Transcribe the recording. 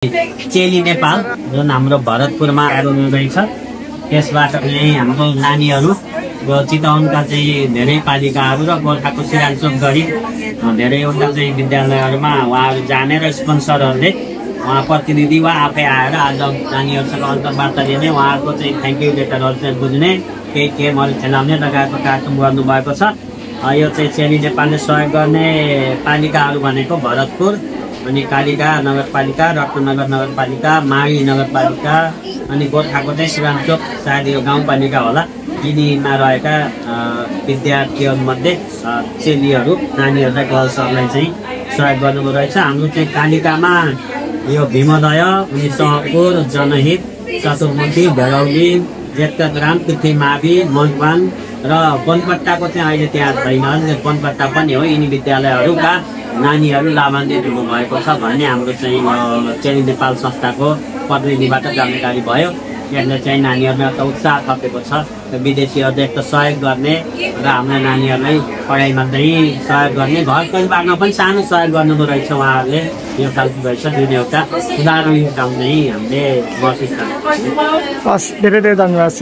चेली नेपाल जुन हाम्रो भरतपुरमा रहेछ त्यसबाट चाहिँ हाम्रो नानीहरू चितवनका चाहिँ धेरै पालिकाहरू र गोर्खाको सिरानचोक गरी धेरैवटा चाहिँ विद्यालयहरूमा उहाँहरू जाने र स्पोन्सरहरूले उहाँ प्रतिनिधि वा आफै आएर आज नानीहरूसँग अन्तर्वार्ता लिने उहाँहरूको चाहिँ थ्याङ्क यू लेटरहरू चाहिँ बुझ्ने केही केमहरू खेलाउने लगायतको कार्यक्रम गर्नुभएको छ। यो चाहिँ चेली नेपालले सहयोग गर्ने पालिकाहरू भनेको भरतपुर अनि कालिका नगरपालिका, रत्ननगर नगरपालिका, मागी नगरपालिका अनि गोर्खाको चाहिँ सिरानचोक सायद यो गाउँपालिका होला। यिनीमा रहेका विद्यार्थीहरूमध्ये चेलीहरू नानीहरूलाई गर्ल्सहरूलाई चाहिँ सहयोग गर्नुभएको रहेछ। हाम्रो चाहिँ कालिकामा यो भीमोदय अनि सहपुर, जनहित, चतुर्मुखी, भैरौली, जेठग्राम, पृथ्वीमावि, मकवान र बनपट्टाको चाहिँ अहिले त्यहाँ छैन, बनपट्टा पनि हो। यिनी विद्यालयहरूका नानीहरू लाभान्वित हुनुभएको छ भन्ने हाम्रो चाहिँ चेली नेपाल संस्थाको प्रतिनिधिबाट जानकारी भयो। यसले चाहिँ नानीहरूमा एउटा उत्साह थपेको छ विदेशीहरूले एक त सहयोग गर्ने र हाम्रो नानीहरूलाई पढाइमा चाहिँ सहयोग गर्ने, घर परिवारमा पनि सानो सहयोग गर्नुको रहेछ उहाँहरूले। यो खालको रहेछ जुन एउटा उदाहरण यो काम चाहिँ हामीले महसुस गर्छौँ। धेरै धेरै धन्यवाद छ।